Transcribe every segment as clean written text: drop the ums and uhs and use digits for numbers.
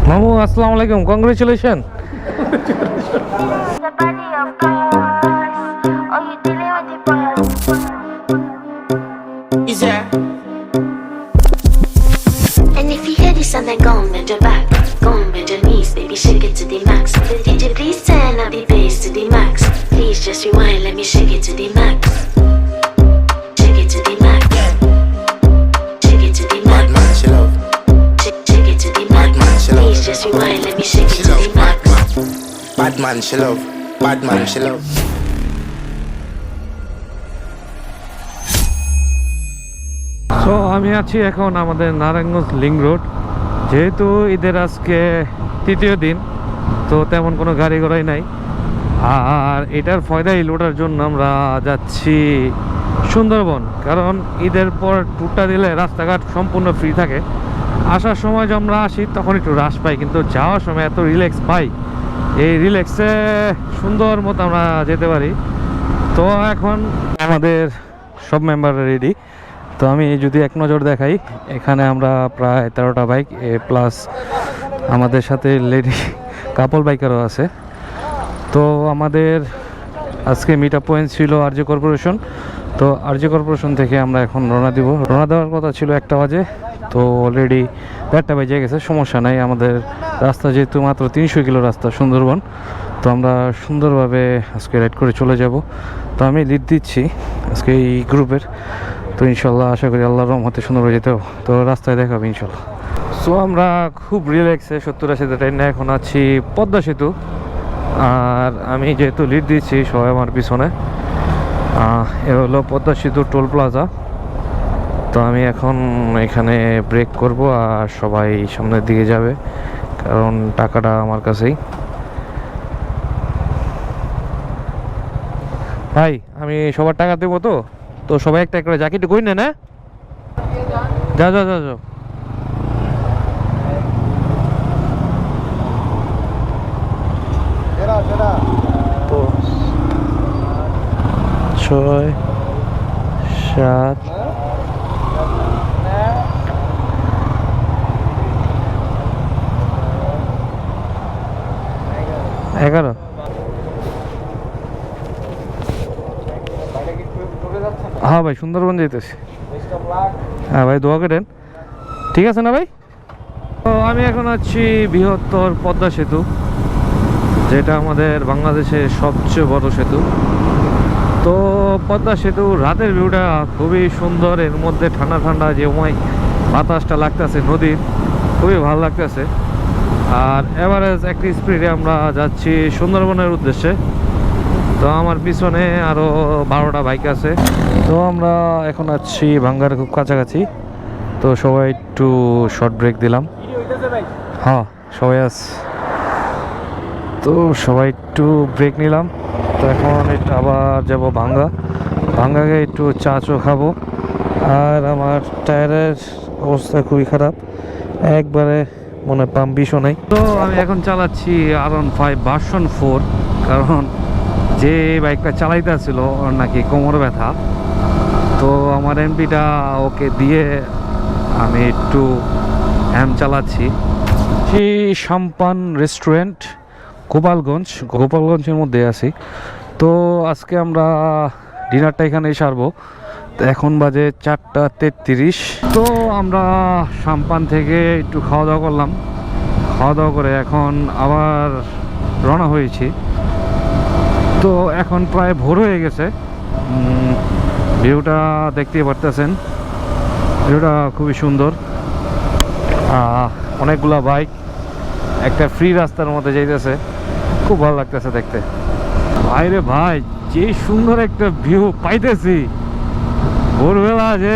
মামু আসসালামু আলাইকুম, congratulation. And if you hear this and then go on bend your back, go on bend your knees, baby shake it to the max. The DJ please turn up the bass to the max. Please just rewind, let me shake it to the max. Shake it to the max. Shake it to the max. Bad man, she love. Shake it to the max. Bad man, she love. Please just rewind, let me shake She it to love. the max. Bad man, she love. Bad man, she love. So আমি আছি এখন আমাদের Narayanganj link road. যেহেতু ঈদের আজকে তৃতীয় দিন, তো তেমন কোনো গাড়ি ঘোড়াই নাই। আর এটার ফয়দাই লোটার জন্য আমরা যাচ্ছি সুন্দরবন, কারণ ঈদের পর ট্যুরটা দিলে রাস্তাঘাট সম্পূর্ণ ফ্রি থাকে। আসার সময় যখন আমরা আসি তখন একটু হ্রাস পাই, কিন্তু যাওয়ার সময় এত রিল্যাক্স পাই, এই রিল্যাক্সে সুন্দর মতো আমরা যেতে পারি। তো এখন আমাদের সব মেম্বার রেডি। তো আমি যদি এক নজর দেখাই, এখানে আমরা প্রায় 13টা বাইক প্লাস আমাদের সাথে লেডি কাপল বাইকারও আছে। তো আমাদের আজকে মিট আপ পয়েন্ট ছিল আরজে কর্পোরেশন। তো আরজে কর্পোরেশন থেকে আমরা এখন রওনা দিব। রওনা দেওয়ার কথা ছিল 1টা বাজে, তো অলরেডি 1টা বেজে গেছে। সমস্যা নাই, আমাদের রাস্তা যেহেতু মাত্র 300 কিলো রাস্তা সুন্দরবন, তো আমরা সুন্দরভাবে আজকে রাইড করে চলে যাব। তো আমি লিড দিচ্ছি আজকে এই গ্রুপের। তো ইনশাল্লাহ আশা করি আল্লাহর রহমতে সুন্দর হয়ে যেতেও, তো রাস্তায় দেখাবো ইনশাল্লাহ। সো আমরা খুব রিল্যাক্সে 70-80 ট্রেনে এখন আছি পদ্মা সেতু। আর আমি যেহেতু লিড দিচ্ছি, সবাই আমার পিছনে। এ হলো পদ্মা সেতু টোল প্লাজা। তো আমি এখন এখানে ব্রেক করব আর সবাই সামনের দিকে যাবে, কারণ টাকাটা আমার কাছেই। ভাই আমি সবার টাকা দেবো, তো তো সবাই একটা করে জ্যাকেট কই নেন। হ্যাঁ, যাও যাও যাও যাও। তো 6 7 11। হ্যাঁ ভাই, সুন্দরবন যেতেছি। হ্যাঁ ভাই, দোয়া করেন। ঠিক আছে না ভাই? তো আমি এখন আছি বৃহত্তর পদ্মা সেতু, যেটা আমাদের বাংলাদেশের সবচেয়ে বড় সেতু। তো পদ্মা সেতু রাতের ভিউটা খুবই সুন্দর, এর মধ্যে ঠান্ডা ঠান্ডা যে বাতাসটা লাগতেছে নদীর, খুবই ভালো লাগতেছে। আর এভারেজ একটা স্পিডে আমরা যাচ্ছি সুন্দরবনের উদ্দেশ্যে। তো আমার পিছনে আরও 12টা বাইক আছে। তো আমরা এখন আছি ভাঙ্গার খুব কাছাকাছি। তো সবাই একটু শর্ট ব্রেক দিলাম। হ্যাঁ সবাই আছে, তো সবাই একটু ব্রেক নিলাম। তো এখন একটু আবার যাব ভাঙ্গাকে একটু চা খাবো। আর আমার টায়ারের অবস্থা খুবই খারাপ, একবারে মনে পাম্প বিষও নেই। তো আমি এখন চালাচ্ছি R15 ভার্সন 4, কারণ যে বাইকটা চালাইতেছিল ওর নাকি কোমর ব্যথা। তো আমার এমপিটা ওকে দিয়ে আমি একটু চালাচ্ছি। সাম্পান রেস্টুরেন্ট, গোপালগঞ্জের মধ্যে আছি। তো আজকে আমরা ডিনারটা এখানেই সারবো। তো এখন বাজে 4টা 33। তো আমরা সাম্পান থেকে একটু খাওয়া দাওয়া করলাম, খাওয়া দাওয়া করে এখন আবার রওনা হয়েছি। তো এখন প্রায় ভোর হয়ে গেছে। ভিউটা দেখতেই পারতেছেন, ভিউটা খুবই সুন্দর। অনেকগুলা বাইক একটা ফ্রি রাস্তার মধ্যে যাইতেছে, খুব ভালো লাগতেছে দেখতে। ভাইরে ভাই, যে সুন্দর একটা ভিউ পাইতেছি ভোরবেলা, যে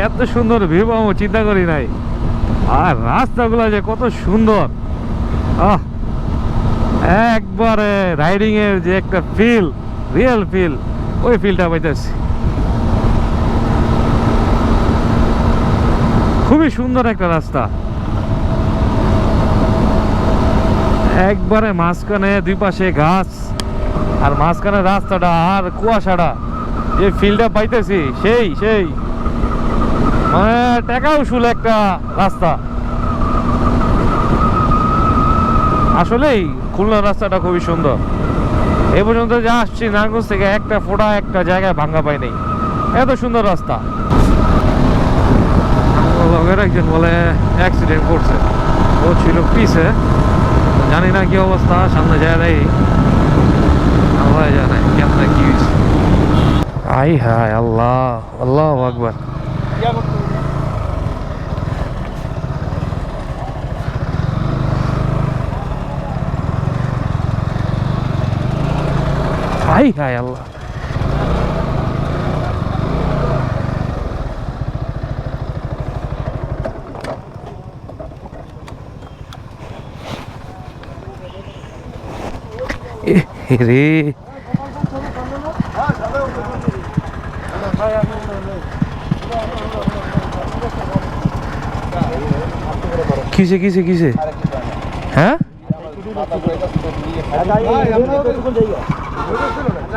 এত সুন্দর ভিউ পাবো চিন্তা করি নাই। আর রাস্তাগুলো যে কত সুন্দর, একবারে রাইডিং এর যে একটা ফিল, রিয়েল ফিল, ওই ফিলটা পাইতেছি। খুবই সুন্দর একটা রাস্তা, একবারে মাঝখানে দুই পাশে গাছ, আর মাঝখানে রাস্তাটা আর কুয়াশাটা, যে ফিলটা পাইতেছি সেই মানে টাকা উসুল একটা রাস্তা। আসলেই খুলনার রাস্তাটা খুবই সুন্দর। এ পর্যন্ত যা আসছি নারায়ণগঞ্জ থেকে একটা ফোঁটা একটা জায়গায় ভাঙা পাই নাই, এত সুন্দর রাস্তা। লগের একজন বলে অ্যাক্সিডেন্ট করছে, ও ছিল পিছে, জানি না কি অবস্থা, সামনে যায় নাই, আল্লাহ জানে কেমন কি হয়েছে। আই হায় আল্লাহ, আল্লাহু আকবার। আই হায় আল্লাহ। রে কিসে কিসে কিসে হ্যাঁ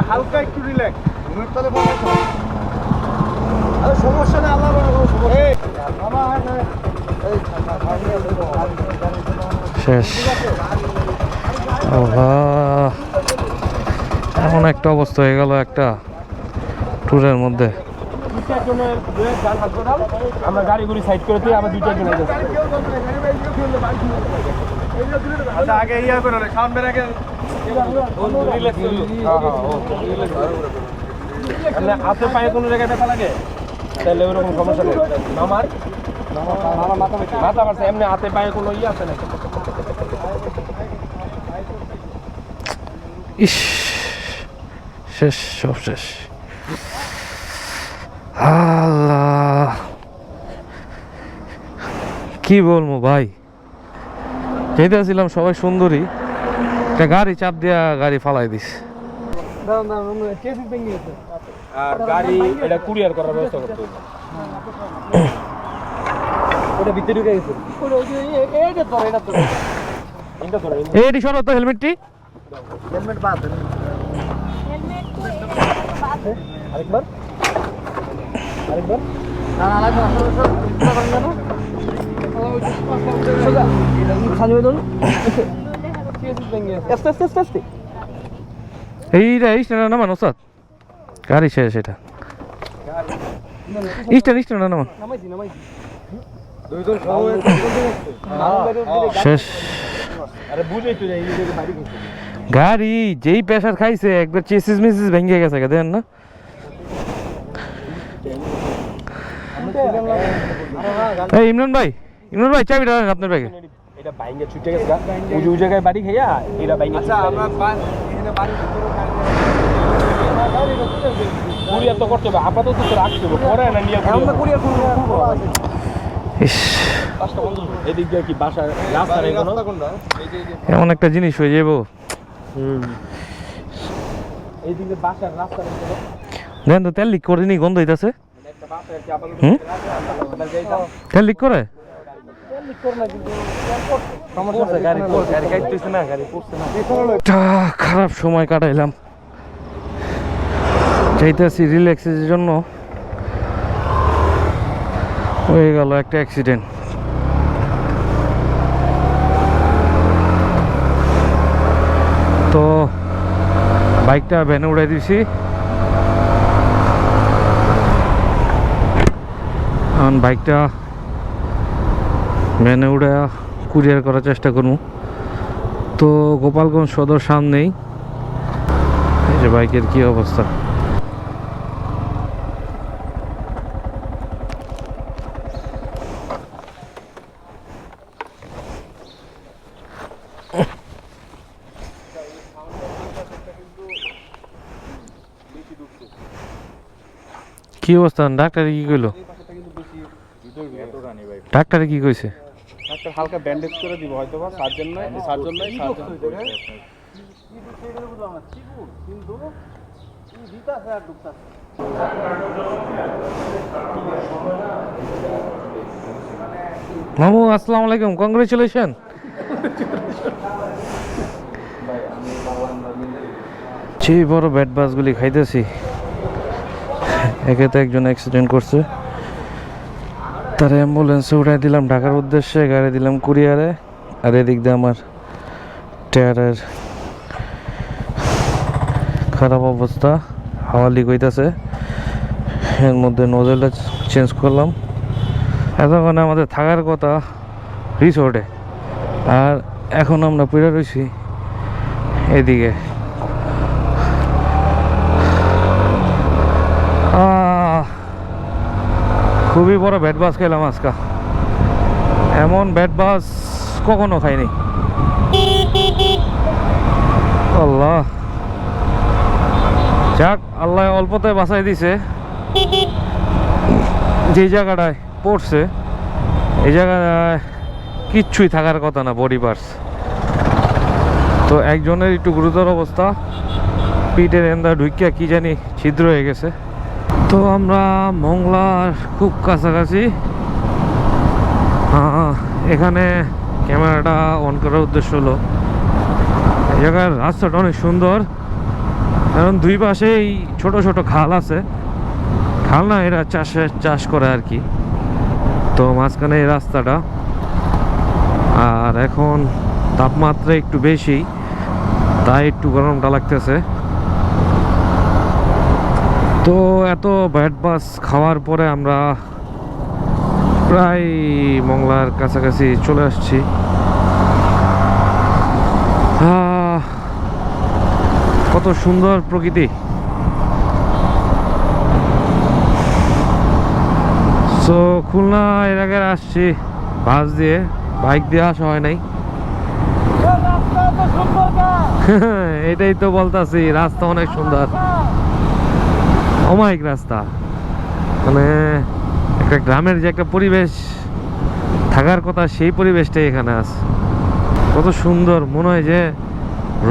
হালকা একটু রিল্যাক্স সমস্যা নেই শেষ। আল্লাহ, এমন একটা অবস্থা হয়ে গেল একটা ট্যুরের মধ্যে। আমরা গাড়িগুলি সাইড করে দিয়ে আবার দুইটা জন্য আচ্ছা আগে ইয়া করে সাউন্ড বের আগে হাতে পায়ে কোনো জায়গায় ব্যথা লাগে তাহলে ওরকম সমস্যা নেই। আমার মাথা মারছে এমনি হাতে পায়ে কোনো ইয়ে আছে না। ইস, শেষ, সব শেষ। আল্লাহ, কি বলবো ভাই, যেতেছিলাম সবাই সুন্দরী, একটা গাড়ি চাপ দিয়া গাড়ি ফালাই দিস। আর গাড়ি এটা কুরিয়ার করার ব্যবস্থা করতে হবে। ওটা ভিতরে ঢুকে গেছে। এইটা ধরে এটা ধরে এই সরো তো হেলমেটটি। হেলমেট বাদ আরেকবার আরেকবার না না লাগবে না খালি হয়ে আস্তে আস্তে আস্তে আস্তে এইটা স্ট্যান্ড নামান ওস্তাদ, গাড়ি শেষ। এটা স্ট্যান্ড নামান শেষ। আরে বুঝেই তো যাই বাড়ি গেছে গাড়ি যেই প্রেসার খাইছে একবার চেসিস মেসিস ভেঙে গেছে, দেখেন না। এই ইমরান ভাই চাবিটা রাখেন আপনার ব্যাগে। এটা বাইঙ্গা ছুটে গেছে ওই জায়গায় বাড়ি খাইয়া এটা বাইঙ্গা। আচ্ছা আমরা এখানে বাড়ি কুরিয়ার তো করতে হবে, আপাতত তো রাখতে হবে, পরে না নিয়ে আমরা কুরিয়ার করব। ইস, এদিক দিয়ে কি বাসা রাস্তা নেই কোনো? এমন একটা জিনিস হয়ে যাবো। এইদিক দিয়ে বাসার রাস্তা নেই কোনো? দেন তো, তেল লিক করেনি, গন্ধ হইতাছে। একটা বাসা আর কি আপাতত তেল লিক করে খারাপ সময় কাটাইলাম, চাইতেছি রিল্যাক্সের জন্য, হয়ে গেল একটা অ্যাক্সিডেন্ট। তো বাইকটা ভ্যানে উড়াই দিয়েছি, এখন বাইকটা ভ্যানে উড়ে কুরিয়ার করার চেষ্টা করবো। তো গোপালগঞ্জ সদর সামনেই, এই যে বাইকের কি অবস্থা। কি অবস্থা, ডাক্তারে কি কইলো? ডাক্তারে কি কইছে? একটা হালকা ব্যান্ডেজ করে দিব হয়তো বা সার্জন নাই কিন্তু এই দিতা স্যার ডুকতা। মামু আসসালামু আলাইকুম, কংগ্রেচুলেশন। যে বড় ব্যাট বাসগুলি খাইতেছি, একে তো একজন অ্যাক্সিডেন্ট করছে, তার অ্যাম্বুলেন্সে উঠাই দিলাম ঢাকার উদ্দেশ্যে, গাড়ি দিলাম কুরিয়ারে, আর এদিক দিয়ে আমার টায়ারের খারাপ অবস্থা, হাওয়া লিক হইতেছে। এর মধ্যে নোজেলটা চেঞ্জ করলাম। এতক্ষণে আমাদের থাকার কথা রিসোর্টে, আর এখন আমরা পড়ে রয়েছি এদিকে। খুবই বড় ব্যাট বাস খেলাম আজকে, এমন ব্যাট বাস কখনো খাইনি। আল্লাহ, যাক আল্লাহ অল্পতে বাঁচাই দিছে। যে জায়গাটায় পড়ছে এই জায়গায় কিচ্ছুই থাকার কথা না, বডি পার্টস। তো একজনের একটু গুরুতর অবস্থা, পিঠের এন্দা ঢুকিয়া কি জানি ছিদ্র হয়ে গেছে। তো আমরা মংলার খুব কাছাকাছি। এখানে ক্যামেরাটা অন করার উদ্দেশ্য হলো এই জায়গার রাস্তাটা অনেক সুন্দর, কারণ দুই পাশেই ছোট ছোট খাল আছে। খাল না, এরা চাষ করে আর কি। তো মাঝখানে এই রাস্তাটা, আর এখন তাপমাত্রা একটু বেশি, তাই একটু গরমটা লাগতেছে। তো এত ব্যাট বাস খাওয়ার পরে আমরা প্রায় মংলার কাছাকাছি চলে আসছি। কত সুন্দর প্রকৃতি। সো খুলনা এর আগে আসছি বাস দিয়ে, বাইক দিয়ে আসা হয় নাই। এটাই তো বলতাছি, রাস্তা অনেক সুন্দর, অমায়িক রাস্তা। মানে একটা গ্রামের যে একটা পরিবেশ থাকার কথা, সেই পরিবেশটাই এখানে আছে। কত সুন্দর, মনে হয় যে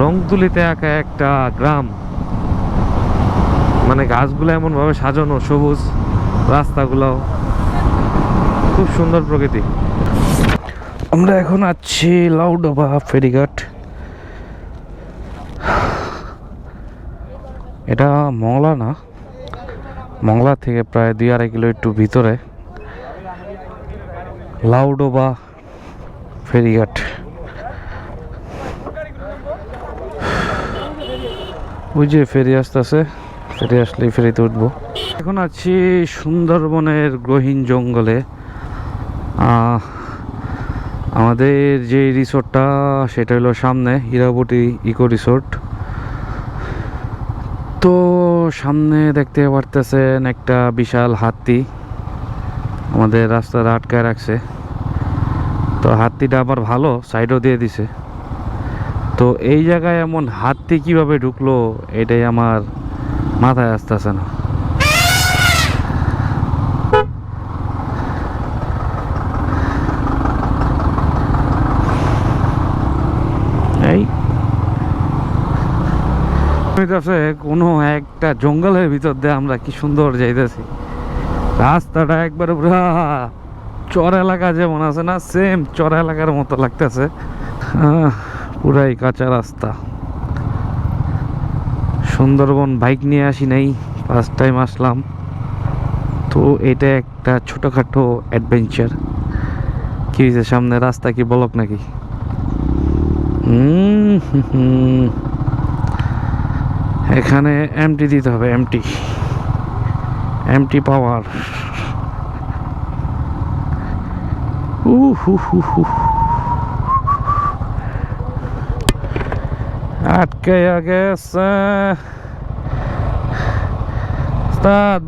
রংতুলিতে একা একটা গ্রাম। মানে গাছগুলো এমন ভাবে সাজানো, সবুজ রাস্তাগুলো, খুব সুন্দর প্রকৃতি। আমরা এখন আছি লাউডোবা ফেরিঘাট। এটা মংলা না, মংলা থেকে প্রায় 2-2.5 কিলো একটু ভিতরে লাউডোবা ফেরিঘাট। ওই যে ফেরি আসতেছে, ফেরি আসলেই ফেরিতে উঠবো। এখন আছি সুন্দরবনের গহীন জঙ্গলে। আমাদের যে রিসোর্টটা সেটা হলো সামনে হীরাবতী ইকো রিসোর্ট। তো সামনে দেখতে পারতেছেন একটা বিশাল হাতি আমাদের রাস্তাটা আটকায় রাখছে। তো হাতিটা আবার ভালো, সাইডও দিয়ে দিছে। তো এই জায়গায় এমন হাতি কিভাবে ঢুকলো এটাই আমার মাথায় আসতেছে না। এই কোনো একটা জঙ্গলের ভিতর দিয়ে আমরা কি সুন্দর যাইতেছি। রাস্তাটা একবারে পুরা চর এলাকা যেমন আছে না, সেম চর এলাকার মতো লাগতেছে। পুরাই কাঁচা রাস্তা। সুন্দরবন বাইক নিয়ে আসি নাই, ফার্স্ট টাইম আসলাম। তো এটা একটা ছোটখাটো অ্যাডভেঞ্চার। কি হয়েছে, সামনে রাস্তা কি বলক নাকি? এখানে এমটি দিতে হবে, এমটি পাওয়ার। আটকে গেছে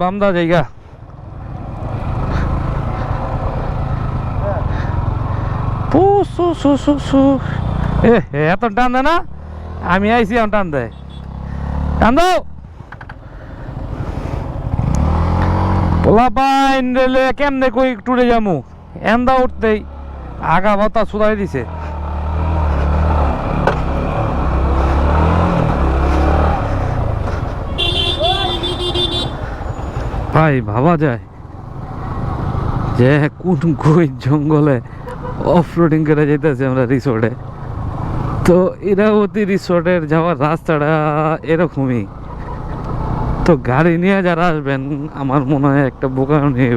বামদা জায়গা। এত টান দেয় না, আমি আইসি এখন টান দেয়। টান দাও পোলা পাইন রেলে কেমনে কই টুরে যামু, এন্দা উঠতেই আগা ভাতা সুদাই দিছে। ভাই ভাবা যায় যে কোন গই জঙ্গলে অফরোডিং করে যেতেছি আমরা রিসোর্টে। তো ইরাবতী রিসোর্টের যাওয়ার রাস্তাটা এরকমই। তো গাড়ি নিয়ে যারা আসবেন আমার মনে হয় একটা বোকা নিয়ে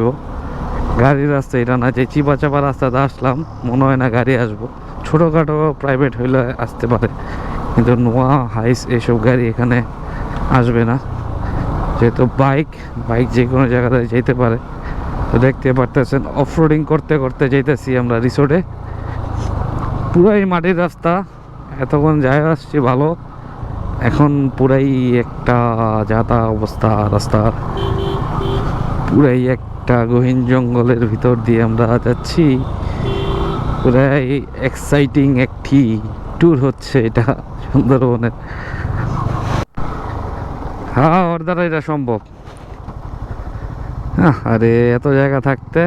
গাড়ির রাস্তা এটা না, যে চিপা চাপা রাস্তাতে আসলাম মনে হয় না গাড়ি আসবো। ছোটোখাটো প্রাইভেট হইলে আসতে পারে, কিন্তু নোয়া হাইস এসব গাড়ি এখানে আসবে না, যেহেতু বাইক যে কোনো জায়গাতে যেতে পারে। তো দেখতে পারতেছেন অফরোডিং করতে করতে যেতেছি আমরা রিসোর্টে। পুরাই মাটির রাস্তা, এতক্ষণ যাই আসছি ভালো, এখন পুরাই একটা যাতা অবস্থা রাস্তার, পুরাই একটা গহীন জঙ্গলের ভিতর দিয়ে আমরা যাচ্ছি। পুরাই এক্সাইটিং একটি ট্যুর হচ্ছে এটা সুন্দরবনের। হ্যাঁ, ওর দ্বারা এটা সম্ভব। আরে এত জায়গা থাকতে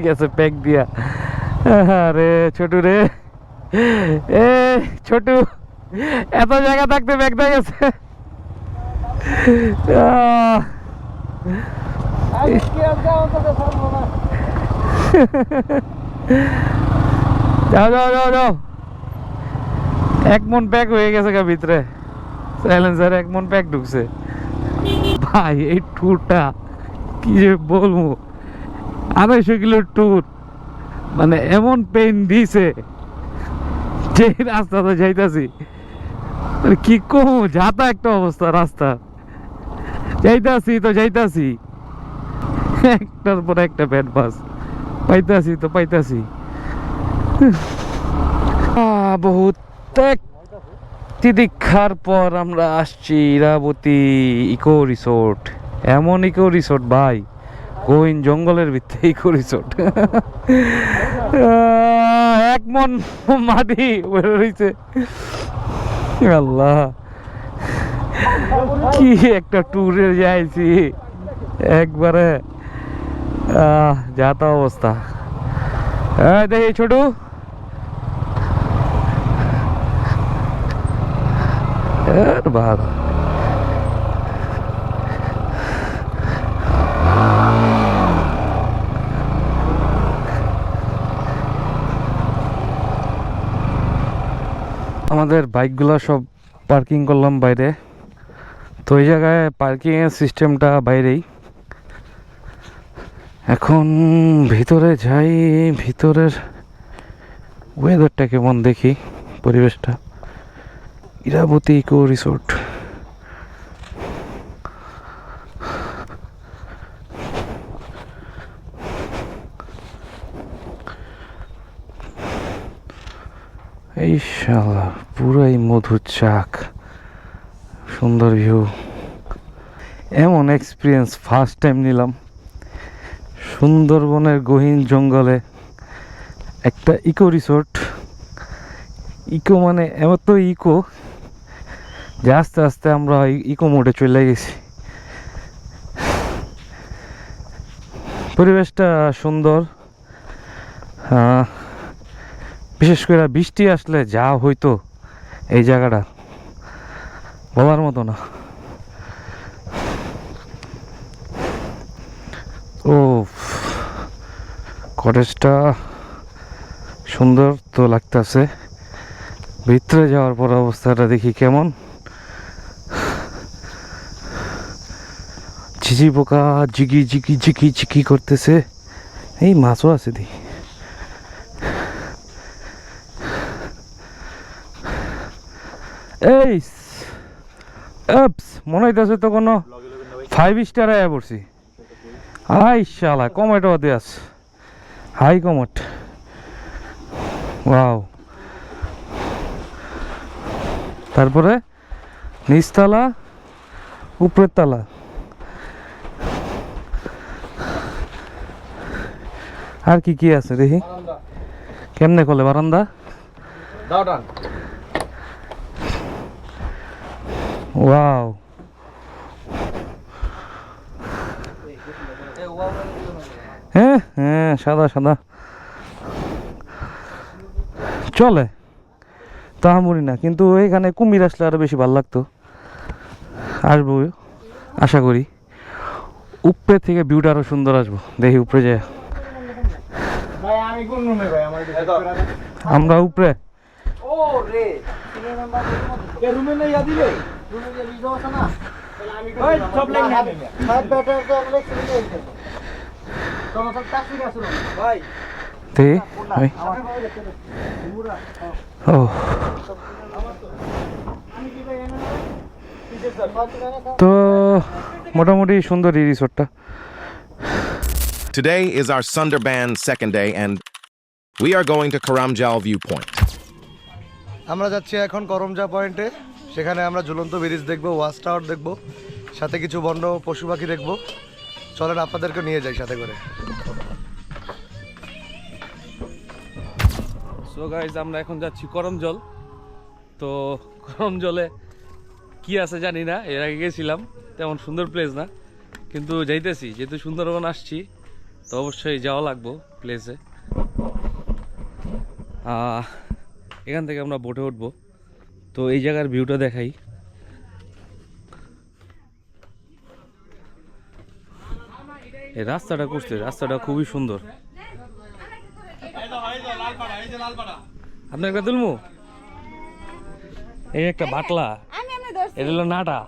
গেছে প্যাক দিয়া। আরে ছোটু রে, এ ছোটু, এত জায়গা থাকতে ব্যাগ দিয়ে গেছে। যাও 1 মন প্যাক হয়ে গেছে গা ভিতরে, সাইলেন্সার 1 মন প্যাক ঢুকছে। ভাই এই ট্যুরটা কি যে বলবো, 250 কিলোর ট্যুর, মানে এমন পেইন দিছে যে রাস্তাতে যাইতাছি, মানে কি কমু, যাতা একটা অবস্থা রাস্তা, যাইতাছি একটার পর একটা ব্যাড বাস পাইতাছি। বহুত তিদীক্ষার পর আমরা আসছি ইরাবতী ইকো রিসোর্ট। এমন ইকো রিসোর্ট ভাই, গহীন জঙ্গলের ভিতরে ইকো রিসোর্ট। 1 মন মাটি বের হইছে। আল্লাহ, কি একটা ট্যুরে যাইছি একবারে, যাতা অবস্থা। দেখি ছোটু, বাদ আমাদের বাইকগুলো সব পার্কিং করলাম বাইরে। তো এই জায়গায় পার্কিংয়ের সিস্টেমটা বাইরেই। এখন ভিতরে যাই, ভিতরের ওয়েদারটা কেমন দেখি, পরিবেশটা। ইরাবতী ইকো রিসোর্ট, এই শালা পুরাই মধুর চাক, সুন্দর ভিউ। এমন এক্সপিরিয়েন্স ফার্স্ট টাইম নিলাম, সুন্দরবনের গহীন জঙ্গলে একটা ইকো রিসোর্ট। ইকো মানে এমন তো ইকো যে আস্তে আস্তে আমরা ইকো মোডে চলে গেছি। পরিবেশটা সুন্দর, বিশেষ করে বৃষ্টি আসলে যা হইতো এই জায়গাটা বলার মতো না। ও কটেজটা সুন্দর তো লাগতেছে, ভিতরে যাওয়ার পর অবস্থাটা দেখি কেমন। ঝিঝি পোকা ঝিকি করতেছে, এই মাছও আছে দি। এই মনে হইতেছে তো কোনো 5 স্টার আয়া পড়ছি। হাই শালা কমেটো দেয়াস, হাই কমেট, ওয়াও। তারপরে নিচতলা উপরের তলা, আর কি কি আছে দেখি, কেমনে খোলে বারান্দা। ওয়াও, হ্যাঁ হ্যাঁ, সাদা সাদা চলে, তাহামুরি না, কিন্তু এখানে কুমির আসলে আরো বেশি ভালো লাগতো। আসবো আশা করি, উপরে থেকে ভিউটা আরো সুন্দর আসবো। দেখি উপরে যায়, আমরা উপরে। তে ভাই ও তো মোটামুটি সুন্দর এই রিসোর্টটা। Today is our Sunderban second day, and we are going to Karamjal Viewpoint. আমরা যাচ্ছি এখন করমজা পয়েন্টে। সেখানে আমরা ঝুলন্ত ব্রিজ দেখবো, ওয়াচ টাওয়ার দেখবো, সাথে কিছু বন্য পশু পাখি দেখবো। চলেন আপনাদেরকে নিয়ে যাই সাথে করে। সো গাইজ আমরা এখন যাচ্ছি করমজল। তো করমজলে কি আছে জানি না, এর আগে গেছিলাম, তেমন সুন্দর প্লেস না, কিন্তু যাইতেছি যেহেতু সুন্দরবন আসছি তো অবশ্যই যাওয়া লাগবো প্লেসে। এখান থেকে আমরা বোটে উঠবো। তো এই জায়গার ভিউটা দেখাই। এই রাস্তাটা করছে, রাস্তাটা খুবই সুন্দর। আপনার একটা তুলমু, এই একটা বাটলা, এটা হলো নাটা,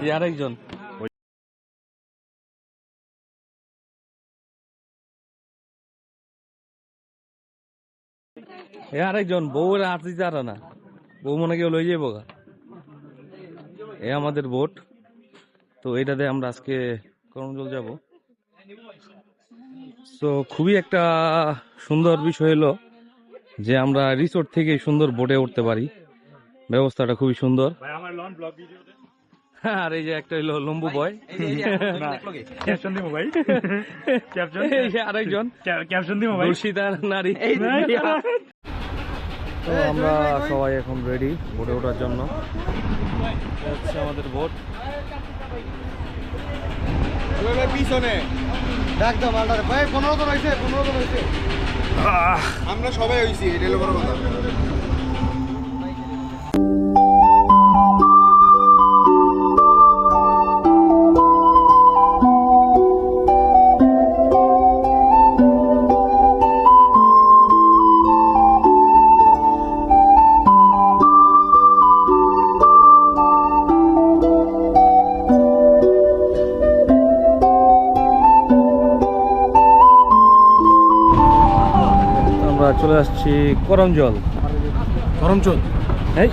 এই আরেকজন এ আরেকজন বউর আর দিতে আর না, বউ মনে কেউ লই যাবো গা। এ আমাদের বোট। তো এটাতে আমরা আজকে করমজল যাব। তো খুবই একটা সুন্দর বিষয় হলো যে আমরা রিসোর্ট থেকে সুন্দর বোটে উঠতে পারি, ব্যবস্থাটা খুবই সুন্দর। আর এই যে একটা হইলো লম্বু বয়, আরেকজন দর্শিতার নারী। তো আমরা সবাই এখন রেডি বোটে ওঠার জন্য। হচ্ছে আমাদের বোট। পিছনে ডাক দাও মালটারে ভাই, 15 জন হইছে, 15 জন হইছে। আমরা সবাই হইছি, এটা হলো বড় কথা। আমরা চলে আসছি করমজল। করমজল এই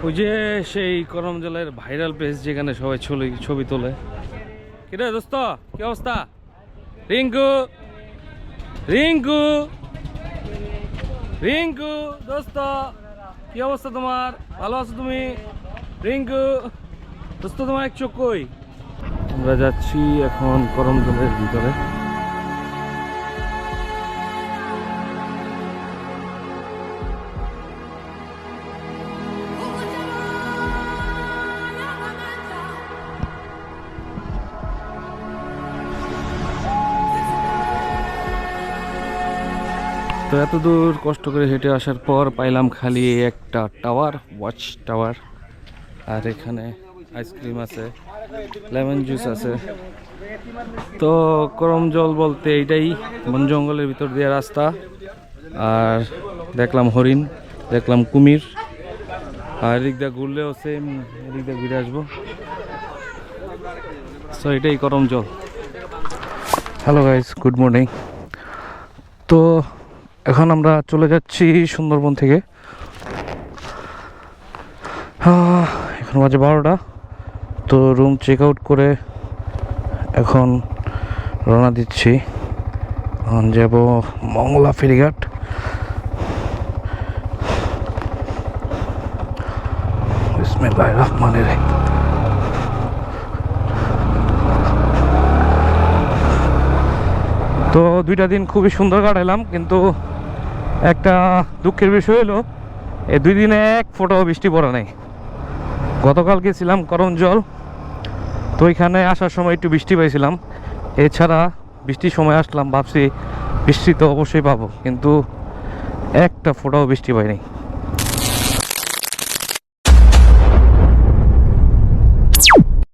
ওই যে সেই করমজলের ভাইরাল প্লেস যেখানে সবাই ছবি তোলে। কিরে দোস্ত, কি অবস্থা? রিঙ্কু রিঙ্কু রিঙ্কু দোস্ত, কি অবস্থা তোমার? ভালো আছো তুমি? রিঙ্কু দোস্ত, তোমার এক চোখ কই? আমরা যাচ্ছি এখন করমজলের ভিতরে। তো এত দূর কষ্ট করে হেঁটে আসার পর পাইলাম খালি একটা টাওয়ার, ওয়াচ টাওয়ার। আর এখানে আইসক্রিম আছে, লেমন জুস আছে। তো করমজল বলতে এইটাই, বন জঙ্গলের ভিতর দিয়ে রাস্তা। আর দেখলাম হরিণ, দেখলাম কুমির। আর এদিক দিয়ে ঘুরলেও সেম, এদিক দিয়ে ঘুরে আসবো। সো এটাই Karamjal. Hello guys, good morning. তো এখন আমরা চলে যাচ্ছি সুন্দরবন থেকে। এখন বাজে 12টা। তো রুম চেক আউট করে এখন রওনা দিচ্ছি। এখন যাব মংলা ফেরিঘাট। বিসমিল্লাহির রহমানির রহিম। তো 2টা দিন খুবই সুন্দর কাটালাম, কিন্তু একটা দুঃখের বিষয় হলো এই 2 দিনে এক ফোঁটাও বৃষ্টি পড়ে নাই। গতকাল গেছিলাম করমজল, তো ওইখানে আসার সময় একটু বৃষ্টি পাইছিলাম। এছাড়া বৃষ্টির সময় আসলাম, ভাবছি বৃষ্টি তো অবশ্যই পাবো, কিন্তু একটা ফোঁটাও বৃষ্টি পাই নাই।